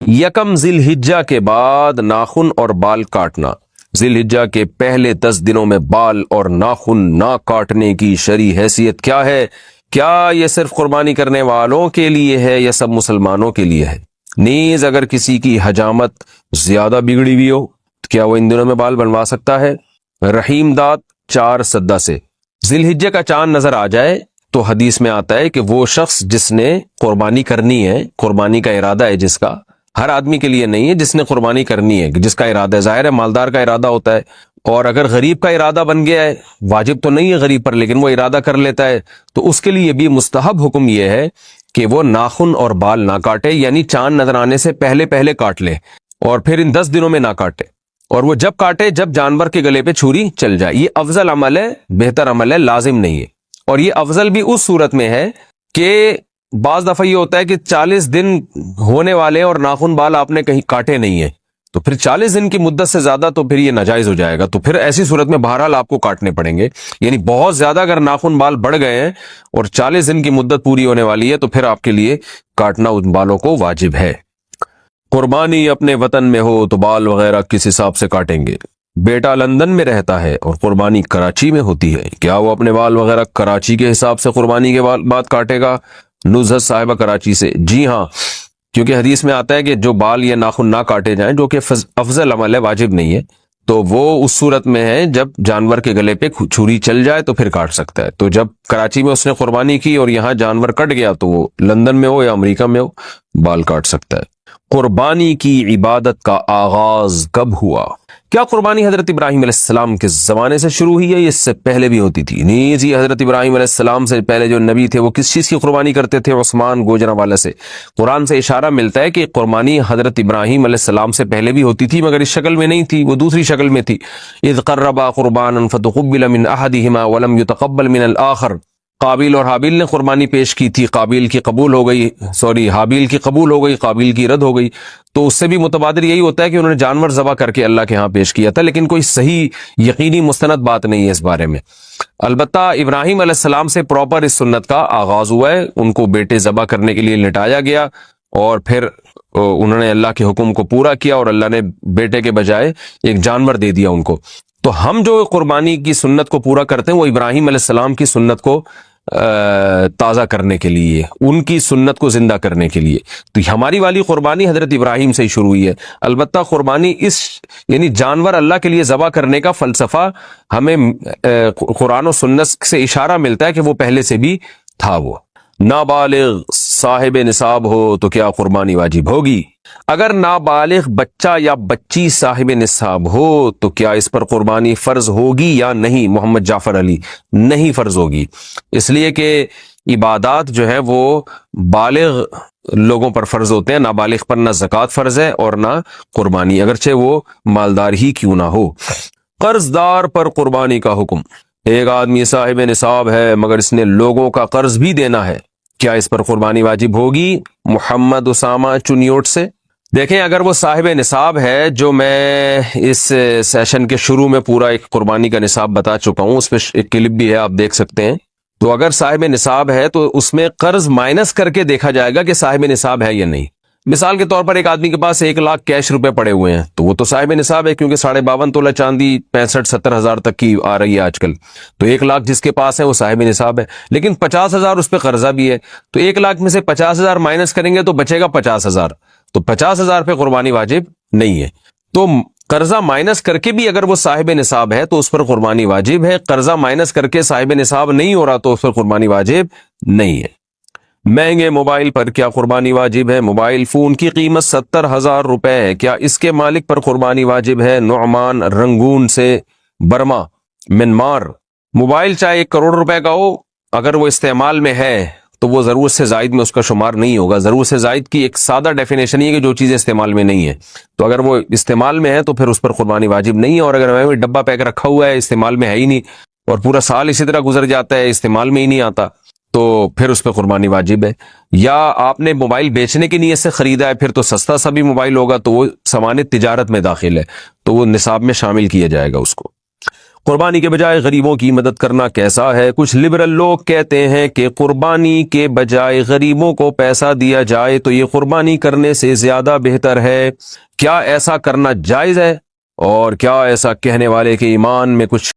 یکم ذی الحجہ کے بعد ناخن اور بال کاٹنا۔ ذی الحجہ کے پہلے 10 دنوں میں بال اور ناخن نہ کاٹنے کی شرعی حیثیت کیا ہے؟ کیا یہ صرف قربانی کرنے والوں کے لیے ہے یا سب مسلمانوں کے لیے ہے؟ نیز اگر کسی کی حجامت زیادہ بگڑی ہوئی ہو تو کیا وہ ان دنوں میں بال بنوا سکتا ہے؟ رحیم داد 4 سدہ سے۔ ذی الحجہ کا چاند نظر آ جائے تو حدیث میں آتا ہے کہ وہ شخص جس نے قربانی کرنی ہے، قربانی کا ارادہ ہے جس کا، ہر آدمی کے لیے نہیں ہے، جس نے قربانی کرنی ہے، جس کا ارادہ ہے، ظاہر ہے مالدار کا ارادہ ہوتا ہے، اور اگر غریب کا ارادہ بن گیا ہے، واجب تو نہیں ہے غریب پر لیکن وہ ارادہ کر لیتا ہے، تو اس کے لیے بھی مستحب حکم یہ ہے کہ وہ ناخن اور بال نہ کاٹے، یعنی چاند نظر آنے سے پہلے پہلے کاٹ لے، اور پھر ان 10 دنوں میں نہ کاٹے، اور وہ جب کاٹے جب جانور کے گلے پہ چھری چل جائے۔ یہ افضل عمل ہے، بہتر عمل ہے، لازم نہیں ہے، اور یہ افضل بھی اس صورت میں ہے کہ بعض دفعہ یہ ہوتا ہے کہ 40 دن ہونے والے اور ناخن بال آپ نے کہیں کاٹے نہیں ہیں، تو پھر 40 دن کی مدت سے زیادہ تو پھر یہ ناجائز ہو جائے گا، تو پھر ایسی صورت میں بہرحال آپ کو کاٹنے پڑیں گے، یعنی بہت زیادہ اگر ناخن بال بڑھ گئے ہیں اور 40 دن کی مدت پوری ہونے والی ہے تو پھر آپ کے لیے کاٹنا ان بالوں کو واجب ہے۔ قربانی اپنے وطن میں ہو تو بال وغیرہ کس حساب سے کاٹیں گے؟ بیٹا لندن میں رہتا ہے اور قربانی کراچی میں ہوتی ہے، کیا وہ اپنے بال وغیرہ کراچی کے حساب سے قربانی کے بعد کاٹے گا؟ نزہت صاحبہ کراچی سے۔ جی ہاں، کیونکہ حدیث میں آتا ہے کہ جو بال یا ناخن نہ کاٹے جائیں، جو کہ افضل عمل ہے، واجب نہیں ہے، تو وہ اس صورت میں ہے جب جانور کے گلے پہ چھری چل جائے تو پھر کاٹ سکتا ہے۔ تو جب کراچی میں اس نے قربانی کی اور یہاں جانور کٹ گیا تو وہ لندن میں ہو یا امریکہ میں ہو بال کاٹ سکتا ہے۔ قربانی کی عبادت کا آغاز کب ہوا؟ کیا قربانی حضرت ابراہیم علیہ السلام کے زمانے سے شروع ہوئی ہے یا اس سے پہلے بھی ہوتی تھی؟ نیز یہ حضرت ابراہیم علیہ السلام سے پہلے جو نبی تھے وہ کس چیز کی قربانی کرتے تھے؟ عثمان گوجرانوالہ سے۔ قرآن سے اشارہ ملتا ہے کہ قربانی حضرت ابراہیم علیہ السلام سے پہلے بھی ہوتی تھی، مگر اس شکل میں نہیں تھی، وہ دوسری شکل میں تھی۔ اذ قربا قربانا فتقبل من احدهما ولم يتقبل من الاخر۔ قابیل اور حابیل نے قربانی پیش کی تھی، حابیل کی قبول ہو گئی، قابیل کی رد ہو گئی، تو اس سے بھی متبادر یہی ہوتا ہے کہ انہوں نے جانور ذبح کر کے اللہ کے ہاں پیش کیا تھا، لیکن کوئی صحیح یقینی مستند بات نہیں ہے اس بارے میں۔ البتہ ابراہیم علیہ السلام سے پراپر اس سنت کا آغاز ہوا ہے، ان کو بیٹے ذبح کرنے کے لیے لٹایا گیا اور پھر انہوں نے اللہ کے حکم کو پورا کیا اور اللہ نے بیٹے کے بجائے ایک جانور دے دیا ان کو۔ تو ہم جو قربانی کی سنت کو پورا کرتے ہیں وہ ابراہیم علیہ السلام کی سنت کو تازہ کرنے کے لیے، ان کی سنت کو زندہ کرنے کے لیے، تو ہماری والی قربانی حضرت ابراہیم سے ہی شروع ہوئی ہے۔ البتہ قربانی یعنی جانور اللہ کے لیے ذبح کرنے کا فلسفہ ہمیں قرآن و سنت سے اشارہ ملتا ہے کہ وہ پہلے سے بھی تھا۔ وہ نابالغ صاحب نصاب ہو تو کیا قربانی واجب ہوگی؟ اگر نابالغ بچہ یا بچی صاحب نصاب ہو تو کیا اس پر قربانی فرض ہوگی یا نہیں؟ محمد جعفر علی، نہیں فرض ہوگی، اس لیے کہ عبادات جو ہے وہ بالغ لوگوں پر فرض ہوتے ہیں، نابالغ پر نہ زکوٰۃ فرض ہے اور نہ قربانی، اگرچہ وہ مالدار ہی کیوں نہ ہو۔ قرض دار پر قربانی کا حکم۔ ایک آدمی صاحب نصاب ہے مگر اس نے لوگوں کا قرض بھی دینا ہے، کیا اس پر قربانی واجب ہوگی؟ محمد اسامہ چنیوٹ سے۔ دیکھیں، اگر وہ صاحب نصاب ہے، جو میں اس سیشن کے شروع میں پورا ایک قربانی کا نصاب بتا چکا ہوں، اس پہ ایک کلپ بھی ہے آپ دیکھ سکتے ہیں، تو اگر صاحب نصاب ہے تو اس میں قرض مائنس کر کے دیکھا جائے گا کہ صاحب نصاب ہے یا نہیں۔ مثال کے طور پر ایک آدمی کے پاس 1 لاکھ کیش روپے پڑے ہوئے ہیں تو وہ تو صاحب نصاب ہے، کیونکہ 52.5 تولہ چاندی 65-70 ہزار تک کی آ رہی ہے آج کل، تو 1 لاکھ جس کے پاس ہے وہ صاحب نصاب ہے، لیکن 50,000 اس پہ قرضہ بھی ہے، تو 1 لاکھ میں سے 50,000 مائنس کریں گے تو بچے گا 50,000، تو 50,000 پہ قربانی واجب نہیں ہے۔ تو قرضہ مائنس کر کے بھی اگر وہ صاحب نصاب ہے تو اس پر قربانی واجب ہے، قرضہ مائنس کر کے صاحب نصاب نہیں ہو رہا تو اس پر قربانی واجب نہیں ہے۔ مہنگے موبائل پر کیا قربانی واجب ہے؟ موبائل فون کی قیمت 70,000 روپے ہے، کیا اس کے مالک پر قربانی واجب ہے؟ نعمان رنگون سے برما منمار۔ موبائل چاہے 1 کروڑ روپے کا ہو، اگر وہ استعمال میں ہے تو وہ ضرورت سے زائد میں اس کا شمار نہیں ہوگا۔ ضرورت سے زائد کی ایک سادہ ڈیفینیشن یہ ہے کہ جو چیزیں استعمال میں نہیں ہے، تو اگر وہ استعمال میں ہے تو پھر اس پر قربانی واجب نہیں ہے، اور اگر میں ڈبہ پیک رکھا ہوا ہے، استعمال میں ہے ہی نہیں، اور پورا سال اسی طرح گزر جاتا ہے، استعمال میں ہی نہیں آتا، تو پھر اس پہ قربانی واجب ہے۔ یا آپ نے موبائل بیچنے کی نیت سے خریدا ہے، پھر تو سستا سا بھی موبائل ہوگا تو وہ سامان تجارت میں داخل ہے، تو وہ نصاب میں شامل کیا جائے گا اس کو۔ قربانی کے بجائے غریبوں کی مدد کرنا کیسا ہے؟ کچھ لبرل لوگ کہتے ہیں کہ قربانی کے بجائے غریبوں کو پیسہ دیا جائے تو یہ قربانی کرنے سے زیادہ بہتر ہے۔ کیا ایسا کرنا جائز ہے؟ اور کیا ایسا کہنے والے کے ایمان میں کچھ